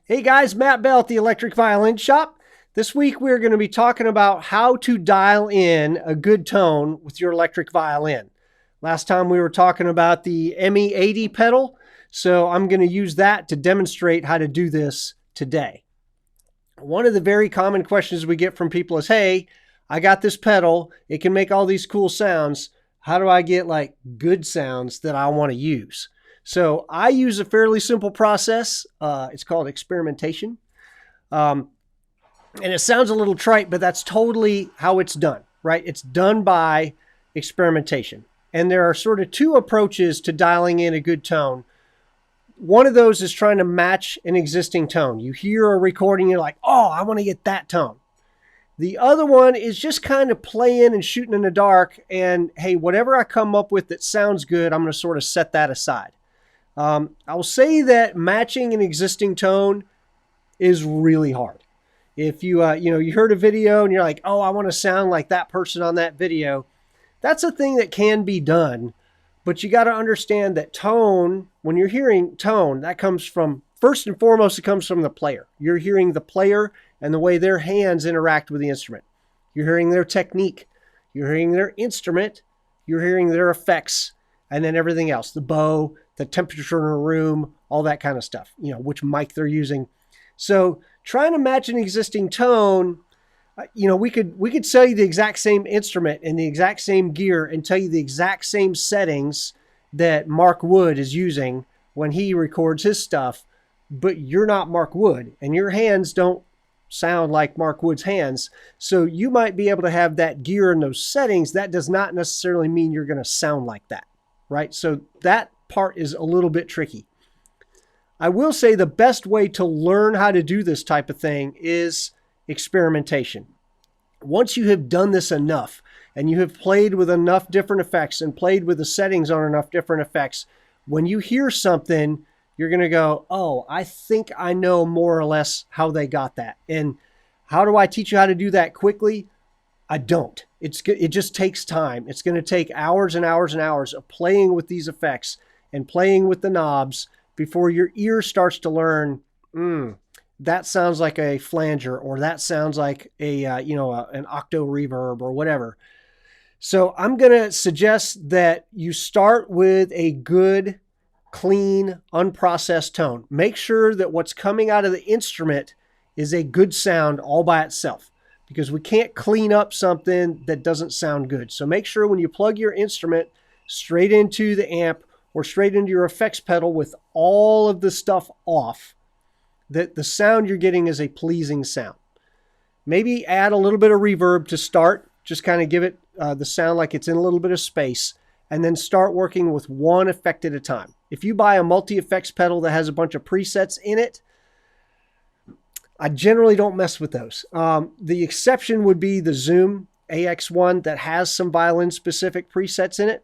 Hey guys, Matt Bell at the Electric Violin Shop. This week we're going to be talking about how to dial in a good tone with your electric violin. Last time we were talking about the ME80 pedal, so I'm going to use that to demonstrate how to do this today. One of the very common questions we get from people is, hey, I got this pedal, it can make all these cool sounds. How do I get like good sounds that I want to use? So I use a fairly simple process. It's called experimentation. And it sounds a little trite, but that's totally how it's done, right? It's done by experimentation. And there are sort of two approaches to dialing in a good tone. One of those is trying to match an existing tone. You hear a recording, you're like, oh, I want to get that tone. The other one is just kind of playing and shooting in the dark. And hey, whatever I come up with that sounds good, I'm going to sort of set that aside. I'll say that matching an existing tone is really hard. If you heard a video and you're like, oh, I want to sound like that person on that video, that's a thing that can be done. But you got to understand that tone, when you're hearing tone, that comes from, first and foremost, it comes from the player. You're hearing the player and the way their hands interact with the instrument. You're hearing their technique. You're hearing their instrument. You're hearing their effects, and then everything else, the bow, the temperature in a room, all that kind of stuff, which mic they're using. So trying to match an existing tone, we could sell you the exact same instrument and the exact same gear and tell you the exact same settings that Mark Wood is using when he records his stuff, but you're not Mark Wood and your hands don't sound like Mark Wood's hands. So you might be able to have that gear and those settings. That does not necessarily mean you're going to sound like that, right? So that part is a little bit tricky. I will say the best way to learn how to do this type of thing is experimentation. Once you have done this enough and you have played with enough different effects and played with the settings on enough different effects, when you hear something, you're going to go, oh, I think I know more or less how they got that. And how do I teach you how to do that quickly? I don't. It just takes time. It's going to take hours and hours and hours of playing with these effects and playing with the knobs before your ear starts to learn, that sounds like a flanger, or that sounds like an octo reverb or whatever. So I'm going to suggest that you start with a good, clean, unprocessed tone. Make sure that what's coming out of the instrument is a good sound all by itself, because we can't clean up something that doesn't sound good. So make sure when you plug your instrument straight into the amp or straight into your effects pedal with all of the stuff off, that the sound you're getting is a pleasing sound. Maybe add a little bit of reverb to start, just kind of give it the sound like it's in a little bit of space, and then start working with one effect at a time. If you buy a multi-effects pedal that has a bunch of presets in it, I generally don't mess with those. The exception would be the Zoom AX1 that has some violin-specific presets in it.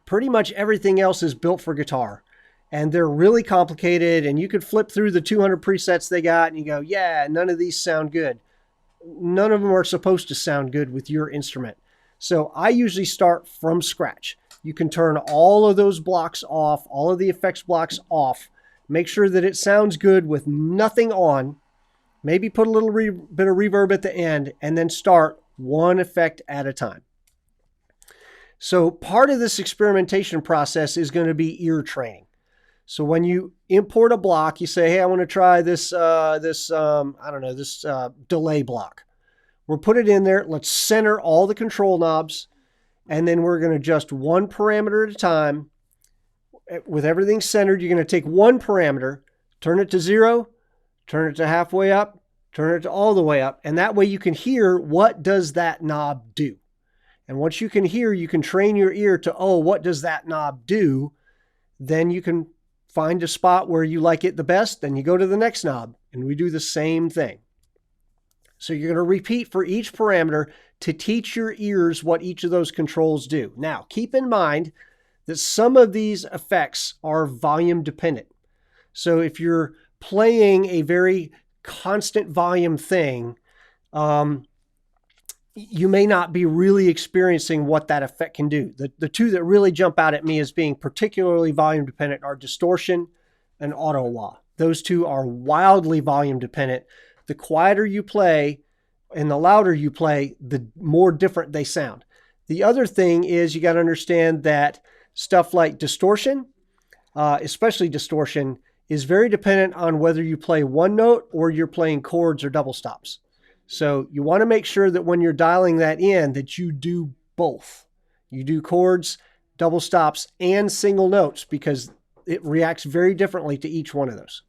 Pretty much everything else is built for guitar, and they're really complicated, and you could flip through the 200 presets they got and you go, yeah, none of these sound good. None of them are supposed to sound good with your instrument. So I usually start from scratch. You can turn all of those blocks off, all of the effects blocks off. Make sure that it sounds good with nothing on. Maybe put a little bit of reverb at the end, and then start one effect at a time. So part of this experimentation process is going to be ear training. So when you import a block, you say, hey, I want to try this delay block. We'll put it in there. Let's center all the control knobs, and then we're going to adjust one parameter at a time. With everything centered, you're going to take one parameter, turn it to 0, turn it to halfway up, turn it to all the way up, and that way you can hear what does that knob do. And once you can hear, you can train your ear to, oh, what does that knob do? Then you can find a spot where you like it the best, then you go to the next knob, and we do the same thing. So you're going to repeat for each parameter to teach your ears what each of those controls do. Now, keep in mind that some of these effects are volume dependent. So if you're playing a very constant volume thing, you may not be really experiencing what that effect can do. The two that really jump out at me as being particularly volume dependent are distortion and auto wah. Those two are wildly volume dependent. The quieter you play and the louder you play, the more different they sound. The other thing is you got to understand that stuff like distortion, especially distortion, is very dependent on whether you play one note or you're playing chords or double stops. So you want to make sure that when you're dialing that in, that you do both. You do chords, double stops, and single notes, because it reacts very differently to each one of those.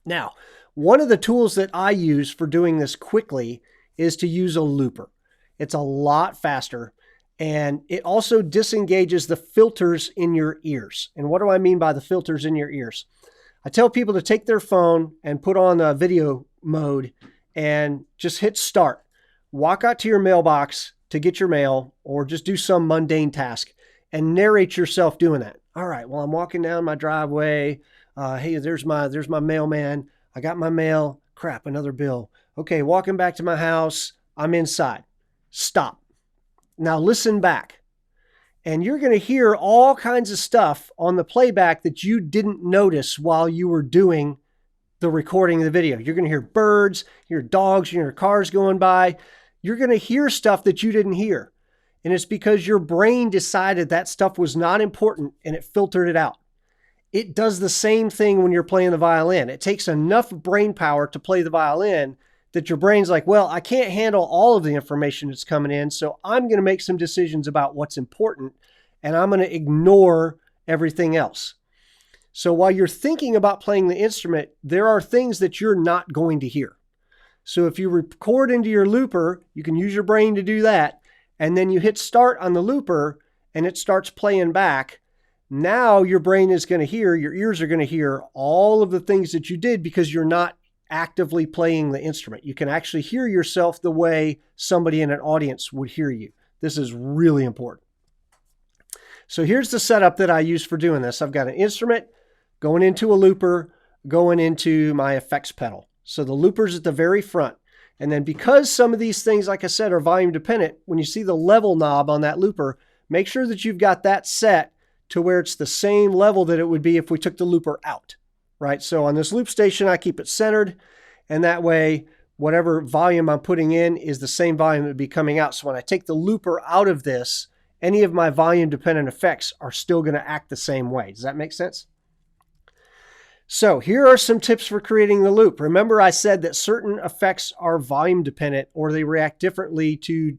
Now, one of the tools that I use for doing this quickly is to use a looper. It's a lot faster, and it also disengages the filters in your ears. And what do I mean by the filters in your ears? I tell people to take their phone and put on a video mode and just hit start. Walk out to your mailbox to get your mail, or just do some mundane task and narrate yourself doing that. All right, well, I'm walking down my driveway. Hey, there's my mailman. I got my mail. Crap, another bill. Okay, walking back to my house. I'm inside. Stop. Now listen back. And you're going to hear all kinds of stuff on the playback that you didn't notice while you were doing the recording of the video. You're going to hear birds, hear dogs, you hear cars going by. You're going to hear stuff that you didn't hear. And it's because your brain decided that stuff was not important and it filtered it out. It does the same thing when you're playing the violin. It takes enough brain power to play the violin that your brain's like, well, I can't handle all of the information that's coming in, so I'm going to make some decisions about what's important, and I'm going to ignore everything else. So while you're thinking about playing the instrument, there are things that you're not going to hear. So if you record into your looper, you can use your brain to do that, and then you hit start on the looper, and it starts playing back. Now your brain is going to hear, your ears are going to hear all of the things that you did because you're not actively playing the instrument. You can actually hear yourself the way somebody in an audience would hear you. This is really important. So here's the setup that I use for doing this. I've got an instrument going into a looper, going into my effects pedal. So the looper's at the very front. And then because some of these things, like I said, are volume dependent, when you see the level knob on that looper, make sure that you've got that set to where it's the same level that it would be if we took the looper out. Right? So on this loop station, I keep it centered, and that way, whatever volume I'm putting in is the same volume that would be coming out. So when I take the looper out of this, any of my volume dependent effects are still going to act the same way. Does that make sense? So here are some tips for creating the loop. Remember, I said that certain effects are volume dependent, or they react differently to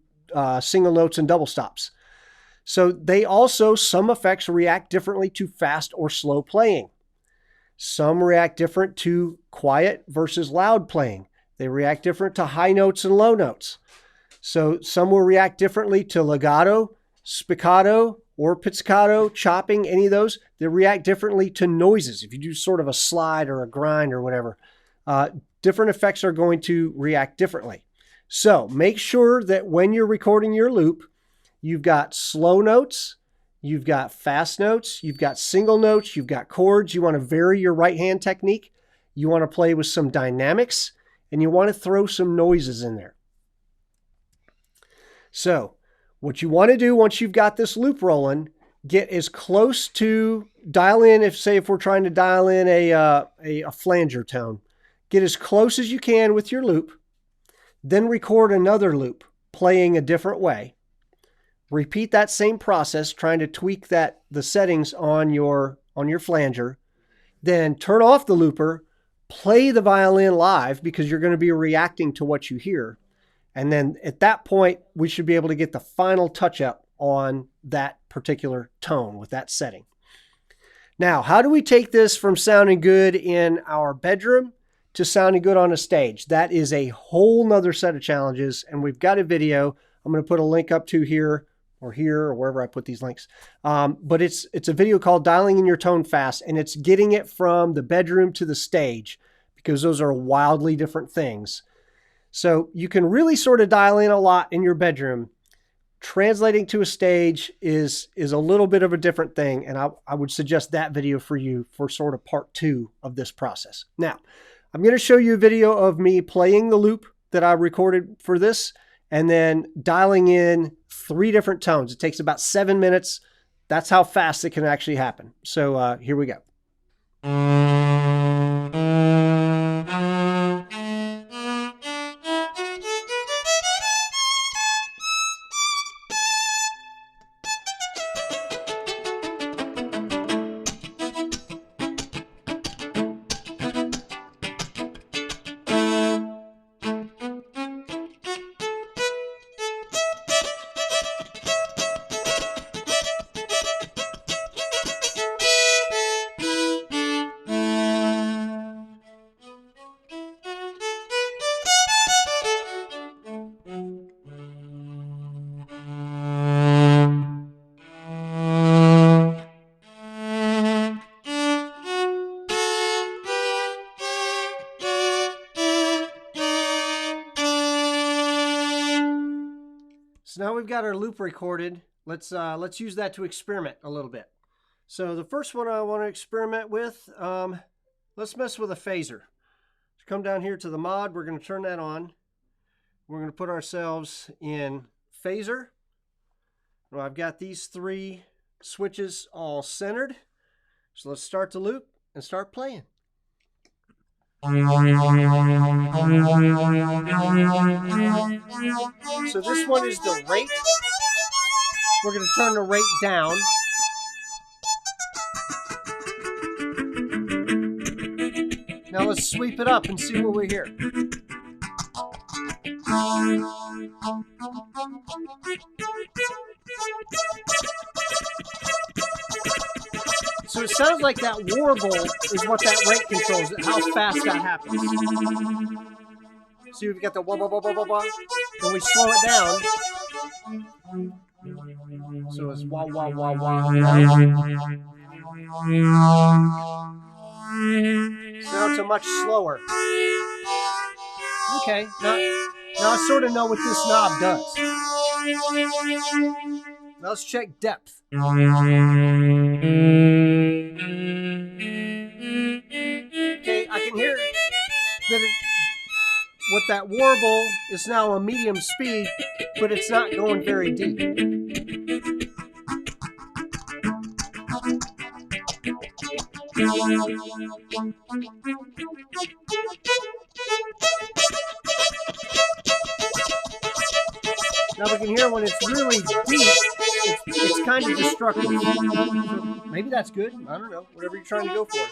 single notes and double stops. So they also, some effects react differently to fast or slow playing. Some react different to quiet versus loud playing. They react different to high notes and low notes. So some will react differently to legato, spiccato, or pizzicato, chopping, any of those. They react differently to noises. If you do sort of a slide or a grind or whatever, different effects are going to react differently. So make sure that when you're recording your loop, you've got slow notes, you've got fast notes, you've got single notes, you've got chords. You want to vary your right hand technique. You want to play with some dynamics, and you want to throw some noises in there. So what you want to do once you've got this loop rolling, get as close to, dial in, if we're trying to dial in a flanger tone, get as close as you can with your loop, then record another loop playing a different way. Repeat that same process, trying to tweak the settings on your flanger. Then turn off the looper, play the violin live because you're going to be reacting to what you hear. And then at that point, we should be able to get the final touch up on that particular tone with that setting. Now, how do we take this from sounding good in our bedroom to sounding good on a stage? That is a whole nother set of challenges, and we've got a video I'm going to put a link up to here or wherever I put these links. But it's a video called Dialing in Your Tone Fast, and it's getting it from the bedroom to the stage, because those are wildly different things. So you can really sort of dial in a lot in your bedroom. Translating to a stage is a little bit of a different thing, and I would suggest that video for you for sort of part 2 of this process. Now, I'm going to show you a video of me playing the loop that I recorded for this, and then dialing in 3 different tones. It takes about 7 minutes. That's how fast it can actually happen. So here we go. So now we've got our loop recorded. Let's use that to experiment a little bit. So the first one I want to experiment with, let's mess with a phaser. So come down here to the mod. We're going to turn that on. We're going to put ourselves in phaser. Well, I've got these three switches all centered. So let's start the loop and start playing. So this one is the rate. We're going to turn the rate down. Now let's sweep it up and see what we hear. So it sounds like that warble is what that rate controls, how fast that happens. See, we've got the wah, wah, wah, wah, wah, wah. When we slow it down, so it's wah, wah, wah, wah. So now it's a much slower. Okay, now I sort of know what this knob does. Now let's check depth. Okay, I can hear that with that warble, it's now a medium speed, but it's not going very deep. Now we can hear when it's really deep, it's kind of destructive. Maybe that's good. I don't know. Whatever you're trying to go for.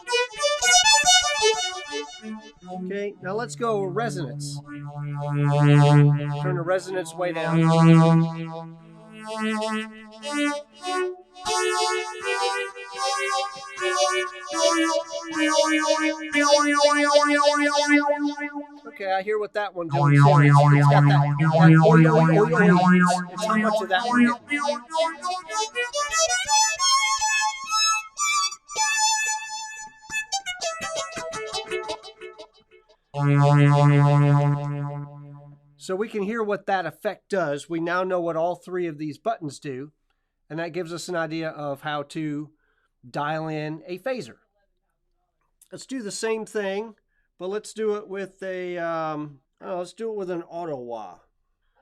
Okay, now let's go resonance. Turn the resonance way down. Okay, I hear what that one doing too. It's got that oi, oi, oi, oi. It's how much of that we're getting. So we can hear what that effect does. We now know what all three of these buttons do, and that gives us an idea of how to dial in a phaser. Let's do the same thing, but let's do it with a, let's do it with an auto wah.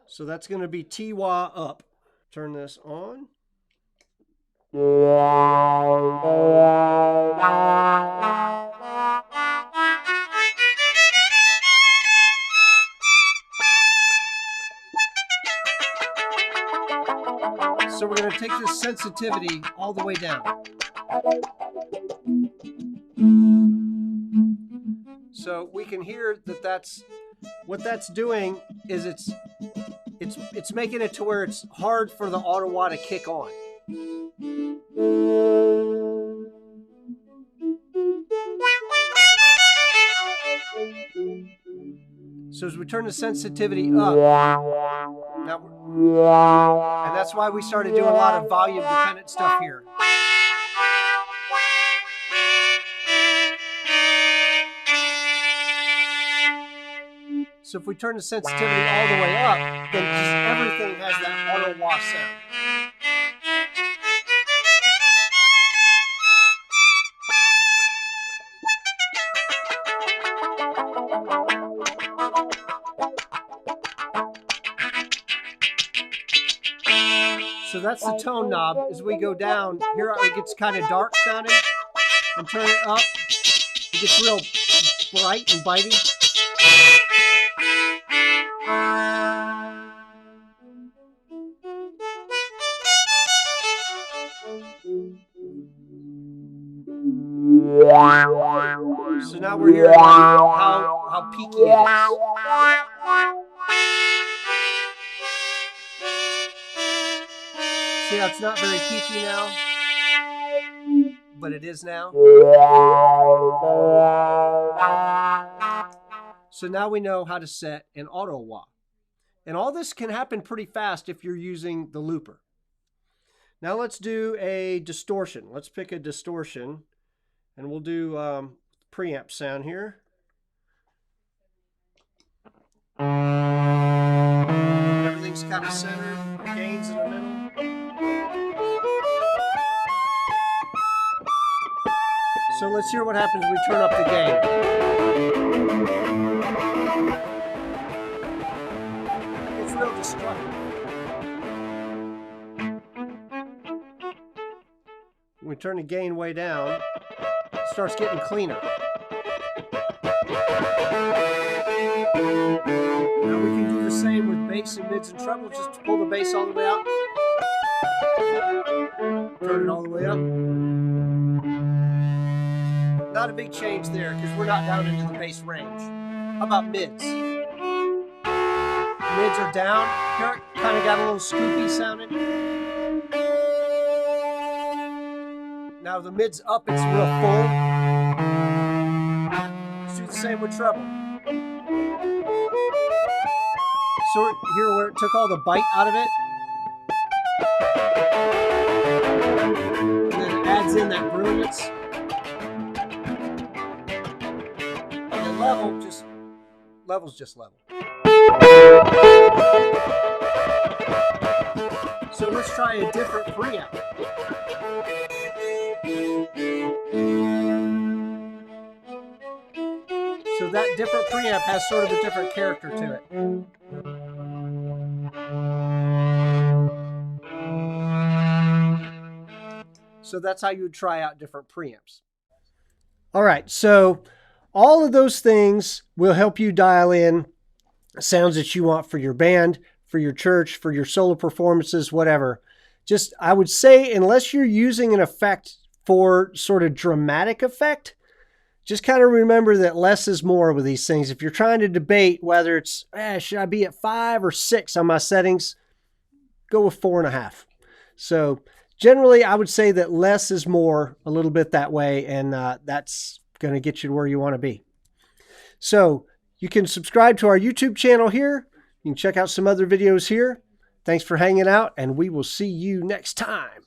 So that's going to be T-wah up. Turn this on. So we're going to take this sensitivity all the way down. So we can hear that that's what that's doing is it's making it to where it's hard for the auto wah to kick on. So as we turn the sensitivity up, now and that's why we started doing a lot of volume dependent stuff here. So if we turn the sensitivity all the way up, then just everything has that auto wah sound. So that's the tone knob. As we go down, here it gets kind of dark sounding, and turn it up, it gets real bright and bitey. So now we're hearing how peaky it is. See how it's not very peaky now, but it is now. So now we know how to set an auto wah. And all this can happen pretty fast if you're using the looper. Now let's do a distortion. Let's pick a distortion, and we'll do preamp sound here. Everything's kind of centered. The gains in the middle. So let's hear what happens when we turn up the gain. It's real destructive. When we turn the gain way down, it starts getting cleaner. Now we can do the same with bass and mids and treble. Just pull the bass all the way out. Turn it all the way up. Not a big change there because we're not down into the bass range. How about mids? Mids are down. Here it kind of got a little scoopy sounding. Now the mid's up, it's real full. Let's do the same with treble. So here where it took all the bite out of it. And then it adds in that brilliance. And the level's just level. So let's try a different preamp. So that different preamp has sort of a different character to it. So that's how you would try out different preamps. All right, so all of those things will help you dial in sounds that you want for your band, for your church, for your solo performances, whatever. Just, I would say, unless you're using an effect for sort of dramatic effect, just kind of remember that less is more with these things. If you're trying to debate whether it's, should I be at 5 or 6 on my settings, go with 4.5. So generally, I would say that less is more a little bit that way, and that's going to get you to where you want to be. So you can subscribe to our YouTube channel here. You can check out some other videos here. Thanks for hanging out, and we will see you next time.